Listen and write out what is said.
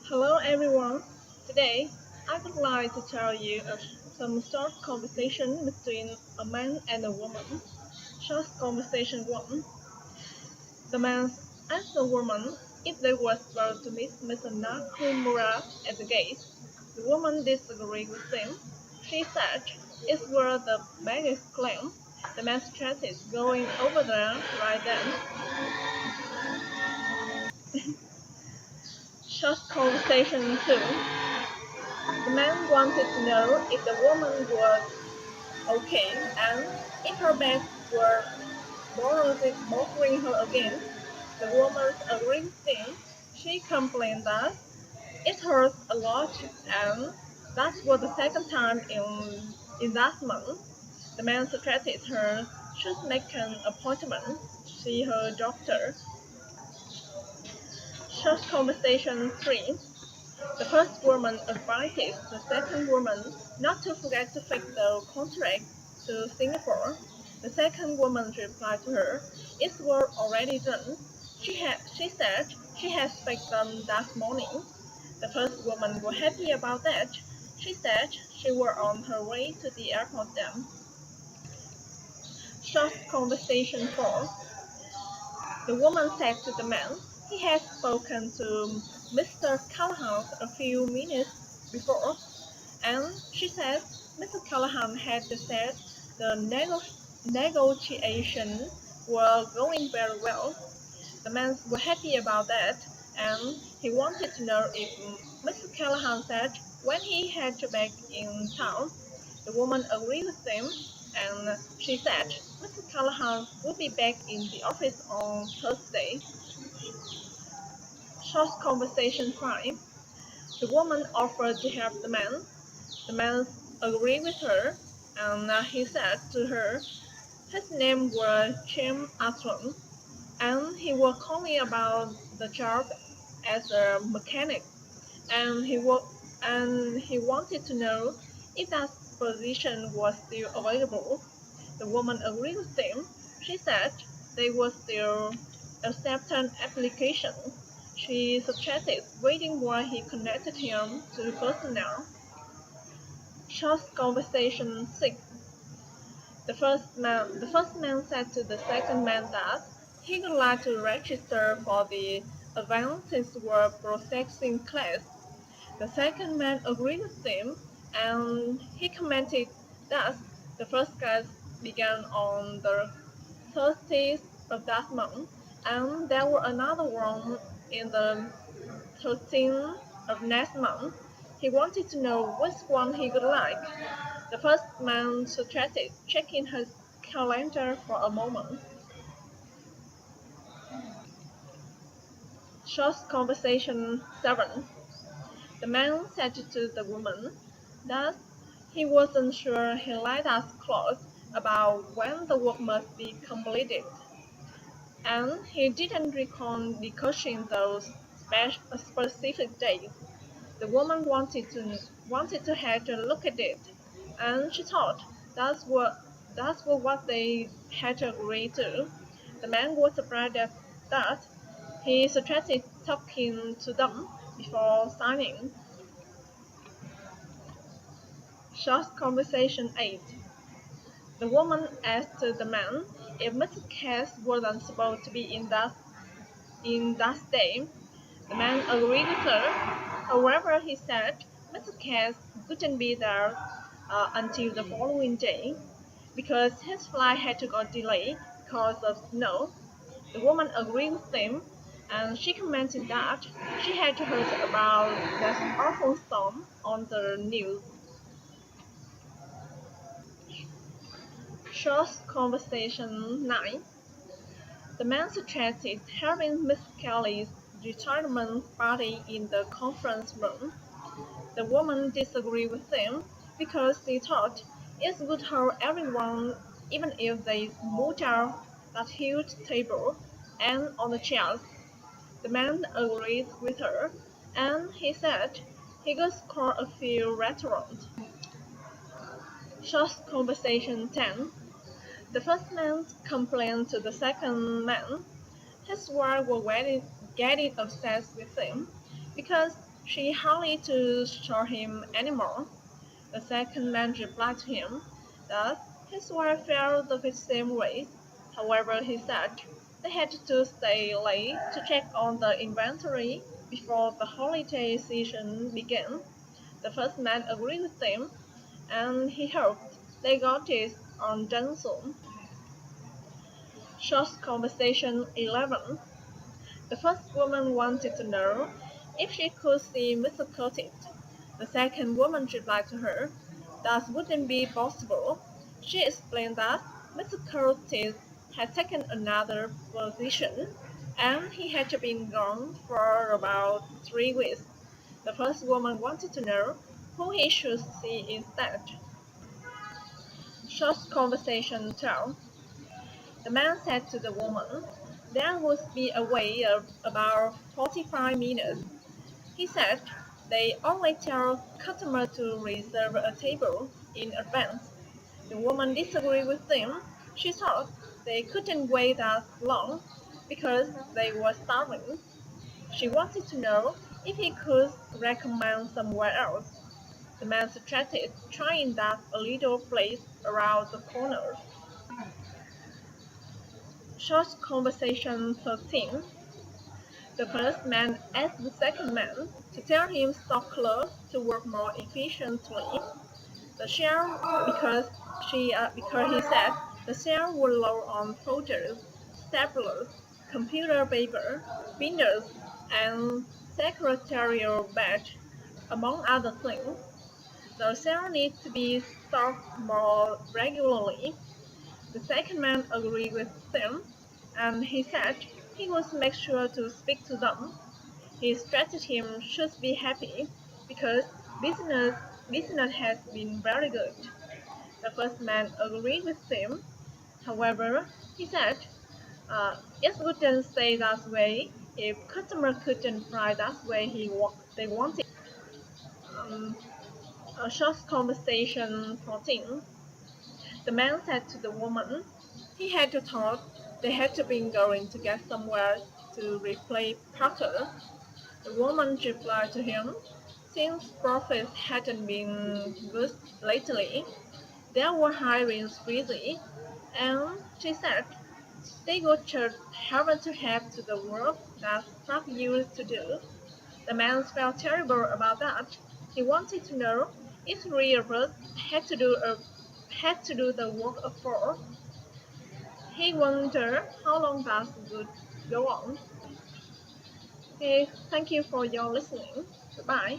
Hello everyone. Today, I would like to tell you some short conversation between a man and a woman. Short conversation 1. The man asked the woman if they were supposed to meet Mr. Nakamura at the gate. The woman disagreed with him. She said it was the biggest claim. The man suggested going over there right then. Short conversation 2. The man wanted to know if the woman was okay, and if her bags were bothering her again. The woman's agreed thing. She complained that it hurt a lot, and that was the second time in that month. The man suggested her should make an appointment to see her doctor. Short conversation 3. The first woman advises the second woman not to forget to fix the contract to Singapore. The second woman replied to her, it was already done. She said she had fixed them that morning. The first woman was happy about that. She said she was on her way to the airport then. Short conversation 4. The woman said to the man he had spoken to Mr. Callahan a few minutes before, and she said Mr. Callahan had said the negotiations were going very well. The man was happy about that, and he wanted to know if Mr. Callahan said when he had to back in town. The woman agreed with him, and she said Mr. Callahan would be back in the office on Thursday. Short conversation 5. The woman offered to help the man. The man agreed with her, and he said to her his name was Jim Armstrong, and he was calling about the job as a mechanic, and he wanted to know if that position was still available. The woman agreed with him. She said they were still accepting application. She suggested waiting while he connected him to personnel. Short conversation 6. The first man said to the second man that he would like to register for the advanced word processing class. The second man agreed with him, and he commented that the first class began on the 30th of that month, and there were another one in the 13th of next month. He wanted to know which one he would like. The first man suggested checking his calendar for a moment. Short conversation 7. The man said to the woman that he wasn't sure he liked us close about when the work must be completed, and he didn't recall negotiating those specific days. The woman wanted to have a look at it, and she thought that's what they had agreed to. The man was surprised at that. He suggested talking to them before signing. Short conversation 8. The woman asked the man if Mr. Cass wasn't supposed to be in that day. The man agreed with her. However, he said Mr. Cass couldn't be there until the following day because his flight had to go delayed because of snow. The woman agreed with him, and she commented that she had heard about that awful storm on the news. Short conversation 9. The man suggested having Miss Kelly's retirement party in the conference room. The woman disagreed with him because she thought it would hurt everyone even if they moved out that huge table and on the chairs. The man agreed with her, and he said he could score a few restaurants. Short conversation 10. The first man complained to the second man. His wife was getting obsessed with him because She hurried to show him any more. The second man replied to him that his wife felt the same way. However, he said they had to stay late to check on the inventory before the holiday season began. The first man agreed with them, and he hoped they got it on done soon. Short conversation 11. The first woman wanted to know if she could see Mr. Curtis. The second woman replied to her, that wouldn't be possible. She explained that Mr. Curtis had taken another position, and he had been gone for about 3 weeks. The first woman wanted to know who he should see instead. Short conversation 12. The man said to the woman, there would be a wait of about 45 minutes. He said they always tell customers to reserve a table in advance. The woman disagreed with them. She thought they couldn't wait that long because they were starving. She wanted to know if he could recommend somewhere else. The man suggested trying that a little place around the corner. Short conversation 13. The first man asked the second man to tell him stop clothes to work more efficiently. The share because he said the share would load on folders, staplers, computer paper, binders, and secretarial badge, among other things. The share needs to be stocked more regularly. The second man agreed with them, and he said he would make sure to speak to them. His strategy should be happy because business business has been very good. The first man agreed with him. However, he said, it wouldn't stay that way if customer couldn't buy that way they wanted. Um, a short conversation 14. The man said to the woman, he had to thought they had to be going to get somewhere to replace Parker. The woman replied to him, since profits hadn't been good lately, they were hiring freely, and she said they would just have to have to the work that Frank used to do. The man felt terrible about that. He wanted to know if three of us had to do the work of four. He wondered how long that would go on. Okay, thank you for your listening. Goodbye.